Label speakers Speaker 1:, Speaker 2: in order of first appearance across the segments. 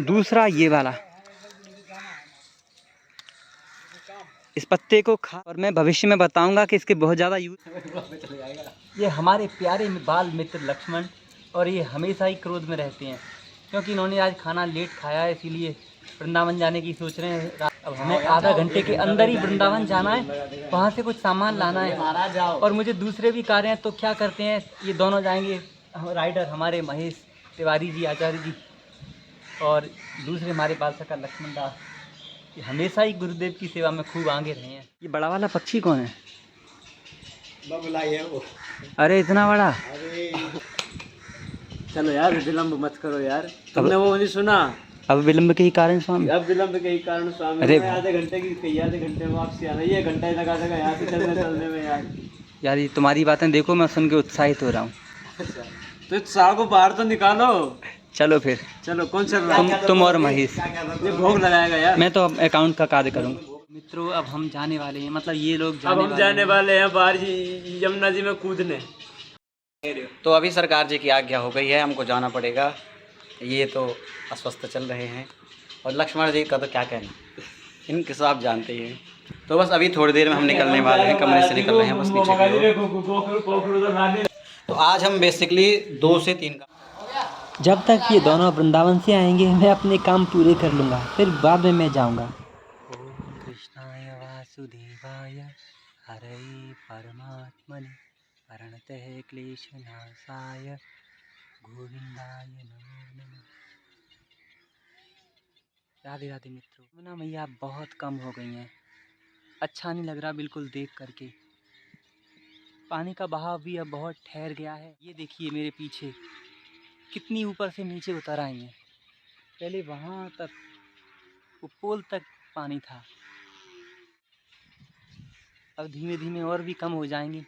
Speaker 1: दूसरा ये वाला, इस पत्ते को खा और मैं भविष्य में बताऊंगा कि इसके बहुत ज़्यादा यूज। ये हमारे प्यारे बाल मित्र लक्ष्मण, और ये हमेशा ही क्रोध में रहते हैं क्योंकि इन्होंने आज खाना लेट खाया है, इसीलिए वृंदावन जाने की सोच रहे हैं। अब हमें आधा घंटे के अंदर ही वृंदावन जाना है, वहाँ से कुछ सामान लाना है और मुझे दूसरे भी कार्य हैं। तो क्या करते हैं, ये दोनों जाएंगे, राइडर हमारे महेश तिवारी जी, आचार्य जी, और दूसरे हमारे बाल सखा लक्ष्मण दास, ये हमेशा ही गुरुदेव की सेवा में खूब आगे रहे हैं। ये बड़ा वाला पक्षी कौन है?
Speaker 2: बबला है वो।
Speaker 1: अरे इतना बड़ा।
Speaker 2: अरे चलो यार विलम्ब मत करो यार, तुमने वो नहीं सुना?
Speaker 1: अब विलम्ब के ही कारण स्वामी,
Speaker 2: अब विलम्ब के ही कारण स्वामी।
Speaker 1: अरे
Speaker 2: आधे घंटे की कही, आधे घंटे में वापसी आना, ये घंटा ही लगा देगा यहाँ से चलने में यार।
Speaker 1: यार ये तुम्हारी बातें देखो, मैं सुन के उत्साहित हो रहा हूँ।
Speaker 2: तो साग को बाहर तो निकालो।
Speaker 1: चलो फिर,
Speaker 2: चलो कौन चल रहा है?
Speaker 1: तुम और महेश।
Speaker 2: ये भोग लगाएगा यार।
Speaker 1: मैं तो अकाउंट का कार्य करूँगा। मित्रों अब हम जाने वाले हैं, मतलब ये लोग
Speaker 2: अब हम जाने वाले हैं बाहर यमुना जी में कूदने।
Speaker 3: तो अभी सरकार जी की आज्ञा हो गई है, हमको जाना पड़ेगा। ये तो अस्वस्थ चल रहे हैं और लक्ष्मण जी का तो क्या कहना, इनके सब आप जानते ही हैं। तो बस अभी थोड़ी देर में हम निकलने वाले हैं, कमरे से निकल रहे हैं बस नीचे की ओर। तो आज हम बेसिकली 2 से 3 का,
Speaker 1: जब तक ये दोनों वृंदावन से आएंगे मैं अपने काम पूरे कर लूँगा, फिर बाद में मैं जाऊँगा। ओम कृष्णाय वासुदेवाय हरे परमात्मने प्रणतः क्लेशनाशाय गोविंदाय नमो नमः। राधे राधे मित्रों, यमुना मैया बहुत कम हो गई हैं, अच्छा नहीं लग रहा बिल्कुल देख करके। पानी का बहाव भी अब बहुत ठहर गया है। ये देखिए मेरे पीछे कितनी ऊपर से नीचे उतर आई हैं। पहले वहाँ तक, वो पोल तक पानी था, अब धीमे धीमे और भी कम हो जाएंगी,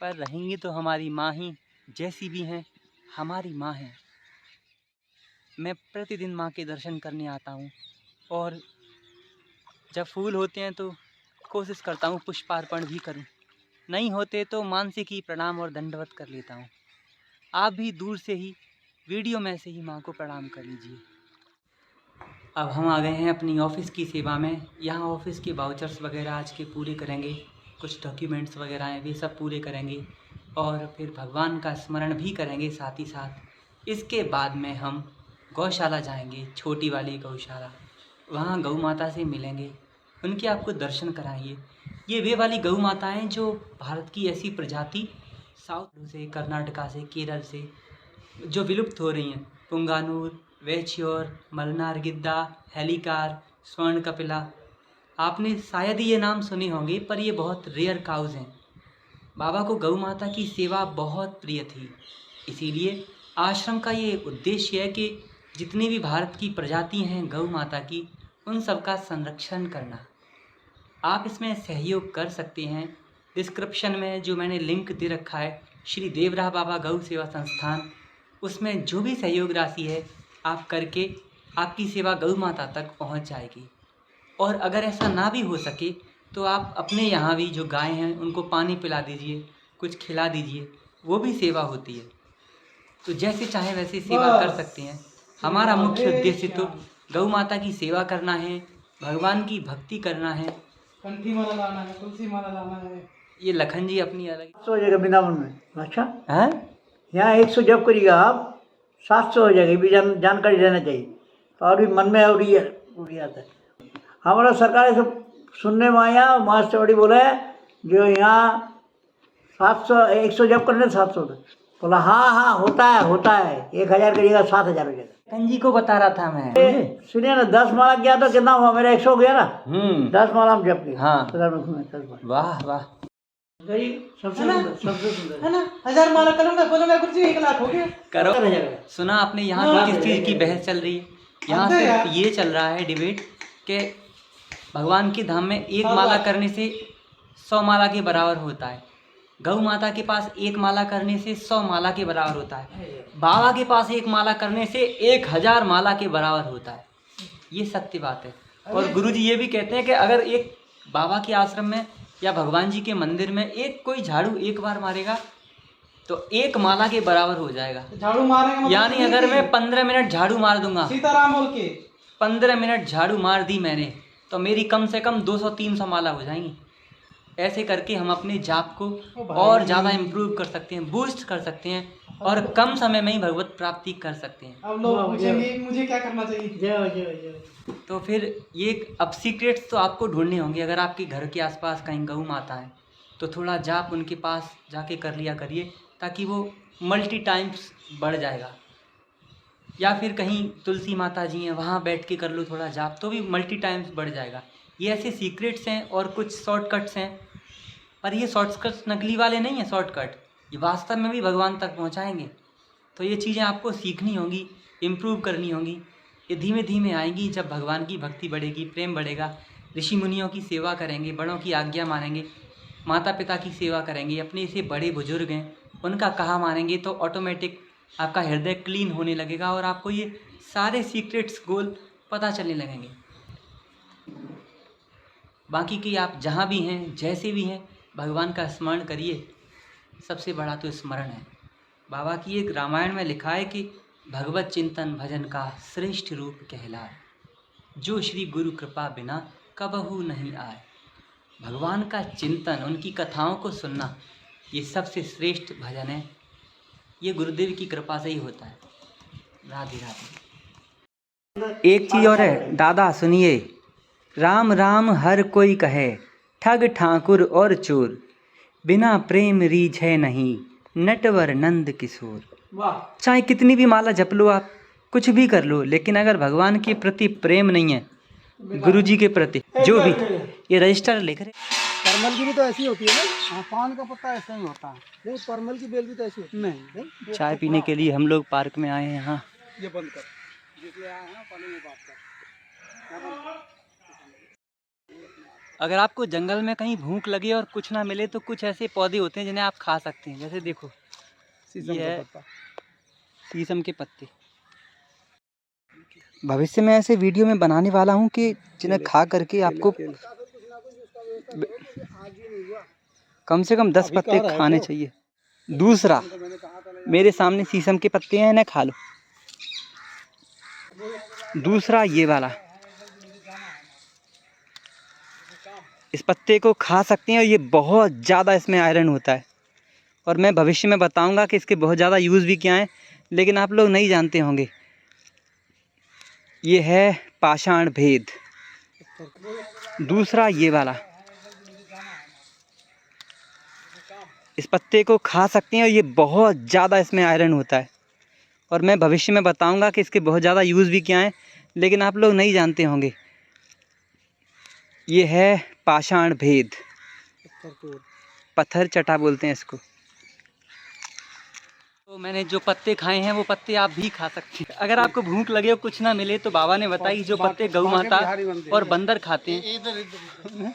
Speaker 1: पर रहेंगी तो हमारी माँ ही, जैसी भी हैं हमारी माँ हैं। मैं प्रतिदिन माँ के दर्शन करने आता हूँ और जब फूल होते हैं तो कोशिश करता हूँ पुष्पार्पण भी करूँ, नहीं होते तो मानसिक ही प्रणाम और दंडवत कर लेता हूँ। आप भी दूर से ही, वीडियो में से ही माँ को प्रणाम कर लीजिए। अब हम आ गए हैं अपनी ऑफ़िस की सेवा में। यहाँ ऑफ़िस के वाउचर्स वगैरह आज के पूरे करेंगे, कुछ डॉक्यूमेंट्स वगैरह हैं वे सब पूरे करेंगे और फिर भगवान का स्मरण भी करेंगे साथ ही साथ। इसके बाद में हम गौशाला जाएंगे, छोटी वाली गौशाला, वहाँ गौ माता से मिलेंगे, उनके आपको दर्शन कराएंगे। ये वे वाली गौ माताएँ जो भारत की ऐसी प्रजाति साउथ से, कर्नाटका से, केरल से जो विलुप्त हो रही हैं, पुंगानूर, वेच्योर, मलनार गिद्दा, हेलिकार, स्वर्ण कपिला, आपने शायद ही ये नाम सुने होंगे, पर ये बहुत रेयर काउज हैं। बाबा को गौ माता की सेवा बहुत प्रिय थी, इसीलिए आश्रम का ये उद्देश्य है कि जितनी भी भारत की प्रजाति हैं गौ माता की, उन सब का संरक्षण करना। आप इसमें सहयोग कर सकते हैं। डिस्क्रिप्शन में जो मैंने लिंक दे रखा है, श्री देवराह बाबा गौ सेवा संस्थान, उसमें जो भी सहयोग राशि है आप करके आपकी सेवा गौ माता तक पहुंच जाएगी। और अगर ऐसा ना भी हो सके तो आप अपने यहाँ भी जो गाय हैं उनको पानी पिला दीजिए, कुछ खिला दीजिए, वो भी सेवा होती है। तो जैसे चाहे वैसे सेवा कर सकते हैं। हमारा मुख्य उद्देश्य तो गौ माता की सेवा करना है, भगवान की भक्ति करना है।
Speaker 2: कंठी माला लाना है, तुलसी माला लाना है।
Speaker 1: ये लखन जी अपनी अलग
Speaker 2: 700 हो जाएगा वृंदावन में। अच्छा
Speaker 1: है,
Speaker 2: यहाँ 100 जब करिएगा आप 700 हो जाएगा, ये भी जानकारी रहना चाहिए। और भी मन में उड़ी आता है। हमारा सरकार सब सुनने में आया, मास्टर बड़ी बोले जो यहाँ 700 100 जब करने 700 बोला हाँ होता है 1000 करिएगा 7000 हो जाएगा।
Speaker 1: लखन जी को बता रहा था मैं।
Speaker 2: सुनिए ना, 10 माला किया तो कितना हुआ? मेरा 100 हो गया ना। 10 माला हम जब किया।
Speaker 1: हाँ,
Speaker 2: 10 माला।
Speaker 1: वाह वाह,
Speaker 2: सबसे सुंदर
Speaker 4: है ना। 1000 माला करूंगा, बोलूंगा गुरु जी 1 लाख हो गया।
Speaker 1: करो। सुना आपने यहाँ किस चीज़ की बहस चल रही है? यहाँ से ये चल रहा है डिबेट कि भगवान के धाम में 1 माला करने से 100 माला के बराबर होता है, गौ माता के पास 1 माला करने से 100 माला के बराबर होता है, बाबा के पास 1 माला करने से 1000 माला के बराबर होता है। ये सत्य बात है। और गुरु जी ये भी कहते हैं कि अगर एक बाबा के आश्रम में या भगवान जी के मंदिर में कोई झाड़ू 1 बार मारेगा तो एक माला के बराबर हो जाएगा।
Speaker 4: झाड़ू मारने का मतलब
Speaker 1: यानी अगर मैं 15 मिनट झाड़ू मार दूंगा,
Speaker 4: सीताराम बोल के
Speaker 1: 15 मिनट झाड़ू मार दी मैंने, तो मेरी कम से कम 200-300 माला हो जाएंगी। ऐसे करके हम अपने जाप को और ज़्यादा इम्प्रूव कर सकते हैं, बूस्ट कर सकते हैं और कम समय में ही भगवत प्राप्ति कर सकते हैं।
Speaker 4: अब लोग पूछेंगे मुझे क्या करना चाहिए।
Speaker 2: जय।
Speaker 1: तो फिर ये अब सीक्रेट्स तो आपको ढूंढने होंगे। अगर आपके घर के आसपास कहीं गऊ माता है तो थोड़ा जाप उनके पास जाके कर लिया करिए, ताकि वो मल्टी टाइम्स बढ़ जाएगा। या फिर कहीं तुलसी माता जी हैं, वहाँ बैठ के कर लो थोड़ा जाप, तो भी मल्टी टाइम्स बढ़ जाएगा। ये ऐसे सीक्रेट्स हैं और कुछ शॉर्टकट्स हैं, पर ये शॉर्टकट्स नकली वाले नहीं हैं। शॉर्टकट ये वास्तव में भी भगवान तक पहुँचाएंगे। तो ये चीज़ें आपको सीखनी होंगी, इम्प्रूव करनी होंगी। ये धीमे धीमे आएंगी जब भगवान की भक्ति बढ़ेगी, प्रेम बढ़ेगा, ऋषि मुनियों की सेवा करेंगे, बड़ों की आज्ञा मानेंगे, माता पिता की सेवा करेंगे, अपने से बड़े बुजुर्ग हैं उनका कहा मानेंगे, तो ऑटोमेटिक आपका हृदय क्लीन होने लगेगा और आपको ये सारे सीक्रेट्स गोल पता चलने लगेंगे। बाकी कि आप जहाँ भी हैं, जैसे भी हैं, भगवान का स्मरण करिए। सबसे बड़ा तो स्मरण है। बाबा की एक रामायण में लिखा है कि भगवत चिंतन भजन का श्रेष्ठ रूप कहलाए, जो श्री गुरु कृपा बिना कबहू नहीं आए। भगवान का चिंतन, उनकी कथाओं को सुनना, ये सबसे श्रेष्ठ भजन है। ये गुरुदेव की कृपा से ही होता है। राधे राधे। एक चीज़ और है दादा, सुनिए। राम राम हर कोई कहे, ठग ठाकुर और चोर, बिना प्रेम रीझे नहीं, नटवर नंद किशोर। चाहे कितनी भी माला जप लो आप, कुछ भी कर लो, लेकिन अगर भगवान के प्रति प्रेम नहीं है, गुरु जी के प्रति, जो भी, ये रजिस्टर लिख रहे।
Speaker 4: परमल की भी तो ऐसी होती है ना। हाँ, पान का पत्ता ऐसा ही होता है। नहीं, परमल की बेल भी तो ऐसी होती है। नहीं,
Speaker 1: चाय पीने के लिए हम लोग पार्क में आए हैं। यहाँ
Speaker 4: ये बंद कर, जिसलिए आए हैं पानी में बात कर।
Speaker 1: अगर आपको जंगल में कहीं भूख लगे और कुछ ना मिले, तो कुछ ऐसे पौधे होते हैं जिन्हें आप खा सकते हैं। जैसे देखो, ये है शीशम के पत्ते। भविष्य में ऐसे वीडियो में बनाने वाला हूँ कि जिन्हें खा करके आपको कम से कम 10 पत्ते खाने चाहिए। दूसरा, मेरे सामने शीशम के पत्ते हैं, इन्हें खा लो। दूसरा ये वाला, इस पत्ते को खा सकते हैं और ये बहुत ज़्यादा इसमें आयरन होता है। और मैं भविष्य में बताऊंगा कि इसके बहुत ज़्यादा यूज़ भी क्या हैं, लेकिन आप लोग नहीं जानते होंगे। ये है पाषाण भेद। दूसरा ये वाला, इस पत्ते को खा सकते हैं और ये बहुत ज़्यादा इसमें आयरन होता है। और मैं भविष्य में बताऊंगा कि इसके बहुत ज़्यादा यूज़ भी क्या हैं, लेकिन आप लोग नहीं जानते होंगे। ये है पाषाण भेद, पत्थर चटा बोलते हैं इसको। तो मैंने जो पत्ते खाए हैं वो पत्ते आप भी खा सकते हैं। अगर आपको भूख लगे और कुछ ना मिले, तो बाबा ने बताई जो पत्ते गौ माता और बंदर खाते हैं।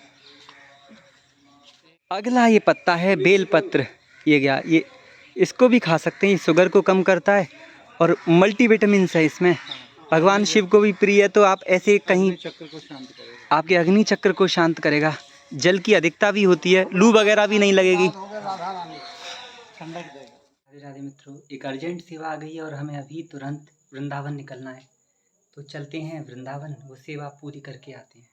Speaker 1: अगला ये पत्ता है बेलपत्र। ये गया, ये इसको भी खा सकते हैं। ये शुगर को कम करता है और मल्टीविटामिन्स है इसमें। भगवान शिव को भी प्रिय है, तो आप ऐसे कहीं आपके अग्नि चक्र को शांत करेगा। जल की अधिकता भी होती है, लू वगैरह भी नहीं लगेगी। राधे राधे मित्रों, एक अर्जेंट सेवा आ गई है और हमें अभी तुरंत वृंदावन निकलना है। तो चलते हैं वृंदावन, वो सेवा पूरी करके आते हैं।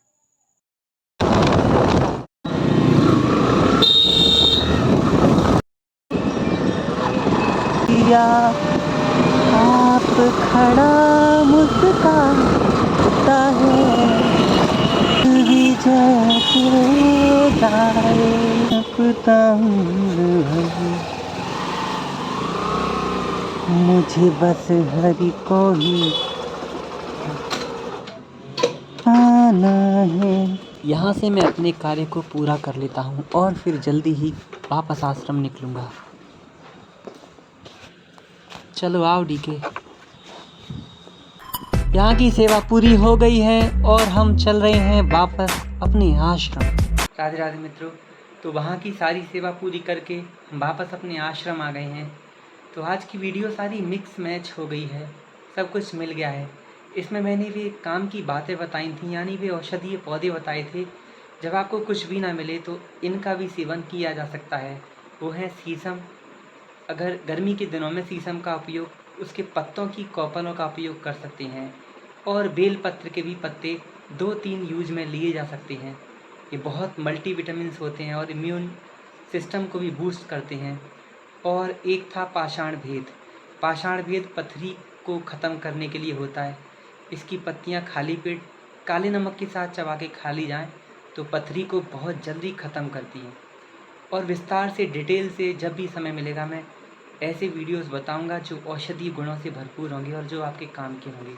Speaker 1: आप खड़ा मुस्कुराता है, मुझे बस हरि को ही आना है। यहाँ से मैं अपने कार्य को पूरा कर लेता हूँ और फिर जल्दी ही वापस आश्रम निकलूँगा। चलो आओ डीके। यहाँ की सेवा पूरी हो गई है और हम चल रहे हैं वापस अपने आश्रम। राधे राधे मित्रों, तो वहाँ की सारी सेवा पूरी करके हम वापस अपने आश्रम आ गए हैं। तो आज की वीडियो सारी मिक्स मैच हो गई है, सब कुछ मिल गया है। इसमें मैंने भी काम की बातें बताई थी, यानी वे औषधीय पौधे बताए थे। जब आपको कुछ भी ना मिले तो इनका भी सेवन किया जा सकता है। वो है शीशम, अगर गर्मी के दिनों में शीशम का उपयोग, उसके पत्तों की कॉपरों का उपयोग कर सकते हैं। और बेलपत्र के भी पत्ते 2-3 यूज में लिए जा सकते हैं। ये बहुत मल्टीविटामिन्स होते हैं और इम्यून सिस्टम को भी बूस्ट करते हैं। और एक था पाषाण भेद। पाषाण भेद पथरी को ख़त्म करने के लिए होता है। इसकी पत्तियां खाली पेट काले नमक के साथ चबा के खा ली जाएँ तो पथरी को बहुत जल्दी ख़त्म करती हैं। और विस्तार से डिटेल से जब भी समय मिलेगा मैं ऐसे वीडियोस बताऊंगा जो औषधीय गुणों से भरपूर होंगे और जो आपके काम के होंगे।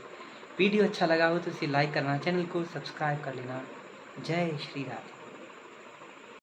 Speaker 1: वीडियो अच्छा लगा हो तो इसे लाइक करना, चैनल को सब्सक्राइब कर लेना। जय श्री राधे।